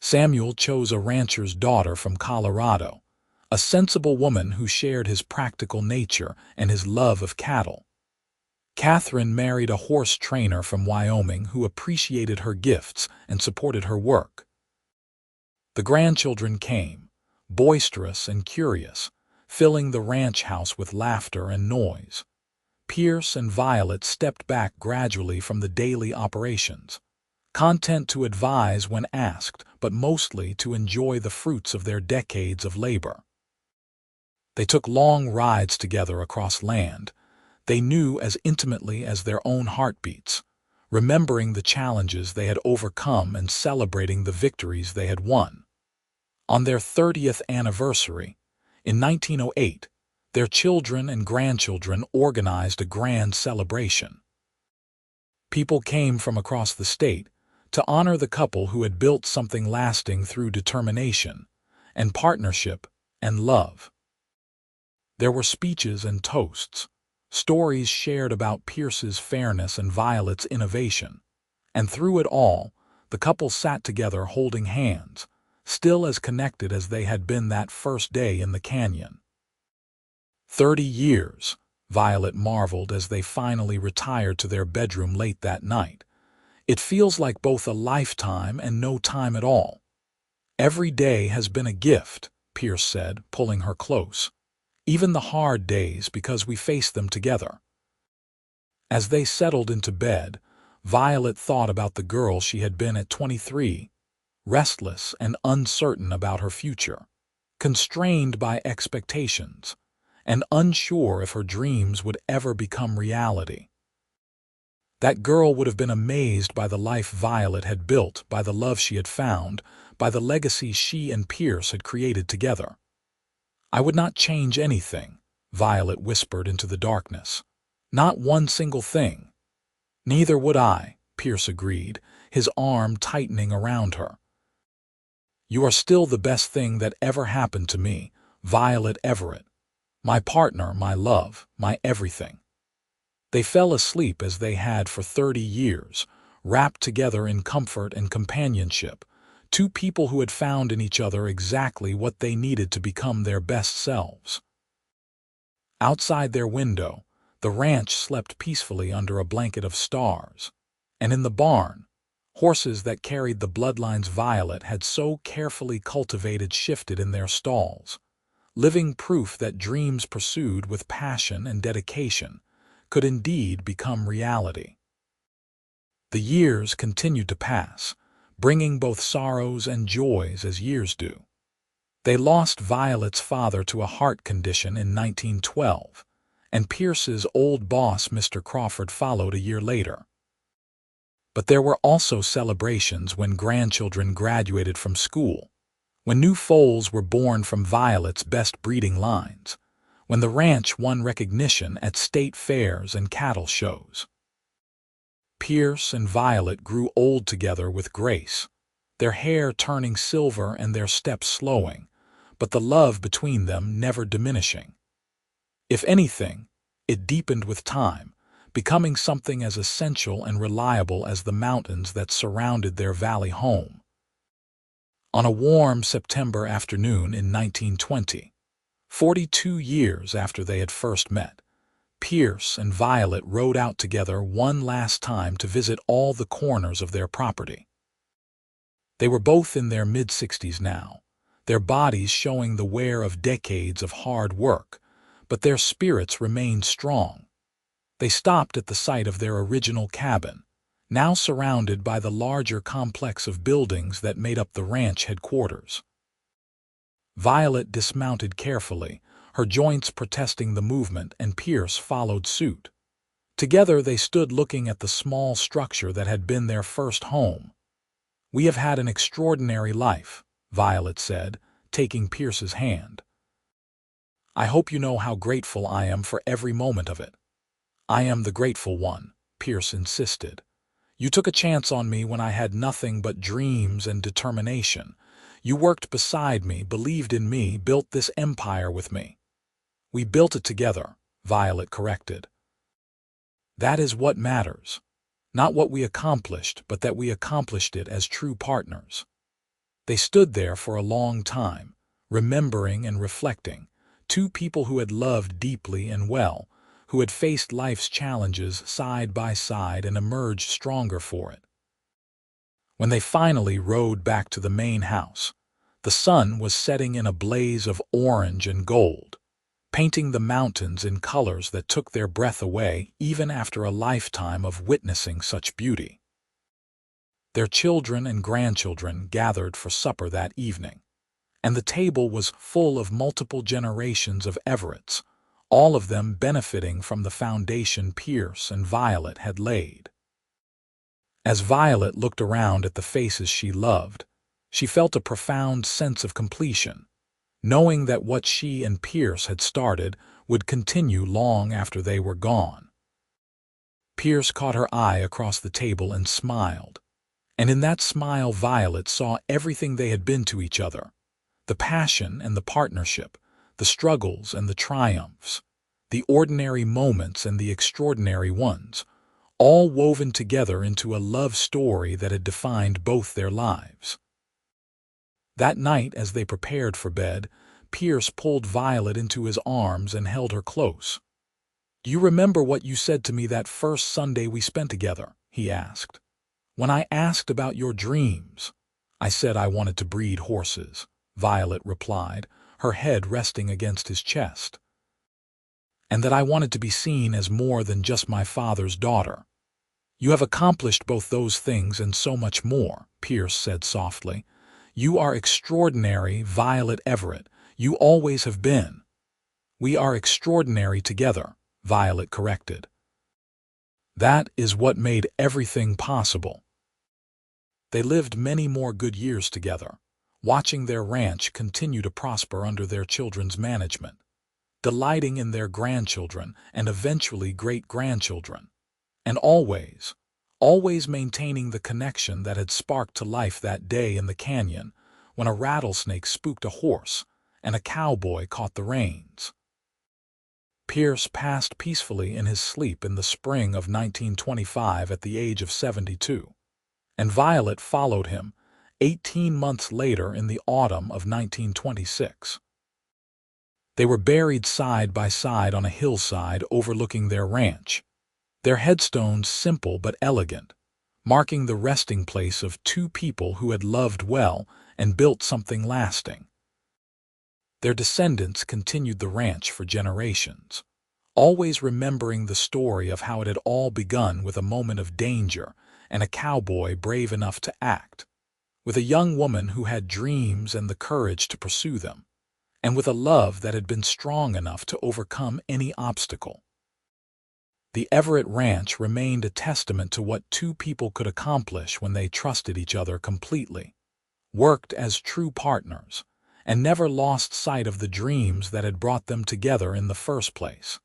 Samuel chose a rancher's daughter from Colorado, a sensible woman who shared his practical nature and his love of cattle. Catherine married a horse trainer from Wyoming who appreciated her gifts and supported her work. The grandchildren came, boisterous and curious, filling the ranch house with laughter and noise. Pierce and Violet stepped back gradually from the daily operations, content to advise when asked, but mostly to enjoy the fruits of their decades of labor. They took long rides together across land they knew as intimately as their own heartbeats, remembering the challenges they had overcome and celebrating the victories they had won. On their 30th anniversary, in 1908, their children and grandchildren organized a grand celebration. People came from across the state to honor the couple who had built something lasting through determination and partnership and love. There were speeches and toasts, stories shared about Pierce's fairness and Violet's innovation, and through it all, the couple sat together holding hands, still as connected as they had been that first day in the canyon. 30 years, Violet marveled as they finally retired to their bedroom late that night. It feels like both a lifetime and no time at all. Every day has been a gift, Pierce said, pulling her close. Even the hard days because we faced them together. As they settled into bed, Violet thought about the girl she had been at 23, restless and uncertain about her future, constrained by expectations, and unsure if her dreams would ever become reality. That girl would have been amazed by the life Violet had built, by the love she had found, by the legacy she and Pierce had created together. I would not change anything, Violet whispered into the darkness. Not one single thing. Neither would I, Pierce agreed, his arm tightening around her. You are still the best thing that ever happened to me, Violet Everett. My partner, my love, my everything. They fell asleep as they had for 30 years, wrapped together in comfort and companionship, 2 people who had found in each other exactly what they needed to become their best selves. Outside their window, the ranch slept peacefully under a blanket of stars, and in the barn, horses that carried the bloodlines Violet had so carefully cultivated shifted in their stalls, living proof that dreams pursued with passion and dedication could indeed become reality. The years continued to pass, bringing both sorrows and joys as years do. They lost Violet's father to a heart condition in 1912, and Pierce's old boss, Mr. Crawford, followed a year later. But there were also celebrations when grandchildren graduated from school, when new foals were born from Violet's best breeding lines, when the ranch won recognition at state fairs and cattle shows. Pierce and Violet grew old together with grace, their hair turning silver and their steps slowing, but the love between them never diminishing. If anything, it deepened with time, becoming something as essential and reliable as the mountains that surrounded their valley home. On a warm September afternoon in 1920, 42 years after they had first met, Pierce and Violet rode out together one last time to visit all the corners of their property. They were both in their mid-60s now, their bodies showing the wear of decades of hard work, but their spirits remained strong. They stopped at the site of their original cabin, now surrounded by the larger complex of buildings that made up the ranch headquarters. Violet dismounted carefully, her joints protesting the movement, and Pierce followed suit. Together they stood looking at the small structure that had been their first home. "We have had an extraordinary life," Violet said, taking Pierce's hand. "I hope you know how grateful I am for every moment of it." "I am the grateful one," Pierce insisted. "You took a chance on me when I had nothing but dreams and determination. You worked beside me, believed in me, built this empire with me." "We built it together," Violet corrected. "That is what matters. Not what we accomplished, but that we accomplished it as true partners." They stood there for a long time, remembering and reflecting, two people who had loved deeply and well, who had faced life's challenges side by side and emerged stronger for it. When they finally rode back to the main house, the sun was setting in a blaze of orange and gold, painting the mountains in colors that took their breath away even after a lifetime of witnessing such beauty. Their children and grandchildren gathered for supper that evening, and the table was full of multiple generations of Everetts, all of them benefiting from the foundation Pierce and Violet had laid. As Violet looked around at the faces she loved, she felt a profound sense of completion, knowing that what she and Pierce had started would continue long after they were gone. Pierce caught her eye across the table and smiled, and in that smile Violet saw everything they had been to each other, the passion and the partnership, the struggles and the triumphs, the ordinary moments and the extraordinary ones, all woven together into a love story that had defined both their lives. That night, as they prepared for bed, Pierce pulled Violet into his arms and held her close. "Do you remember what you said to me that first Sunday we spent together?" he asked. "When I asked about your dreams." "I said I wanted to breed horses," Violet replied, her head resting against his chest. "And that I wanted to be seen as more than just my father's daughter." "You have accomplished both those things and so much more," Pierce said softly. "You are extraordinary, Violet Everett. You always have been." "We are extraordinary together," Violet corrected. "That is what made everything possible." They lived many more good years together, watching their ranch continue to prosper under their children's management, delighting in their grandchildren and eventually great-grandchildren, and always maintaining the connection that had sparked to life that day in the canyon when a rattlesnake spooked a horse and a cowboy caught the reins. Pierce passed peacefully in his sleep in the spring of 1925 at the age of 72, and Violet followed him 18 months later in the autumn of 1926. They were buried side by side on a hillside overlooking their ranch, their headstones simple but elegant, marking the resting place of two people who had loved well and built something lasting. Their descendants continued the ranch for generations, always remembering the story of how it had all begun with a moment of danger and a cowboy brave enough to act, with a young woman who had dreams and the courage to pursue them, and with a love that had been strong enough to overcome any obstacle. The Everett Ranch remained a testament to what two people could accomplish when they trusted each other completely, worked as true partners, and never lost sight of the dreams that had brought them together in the first place.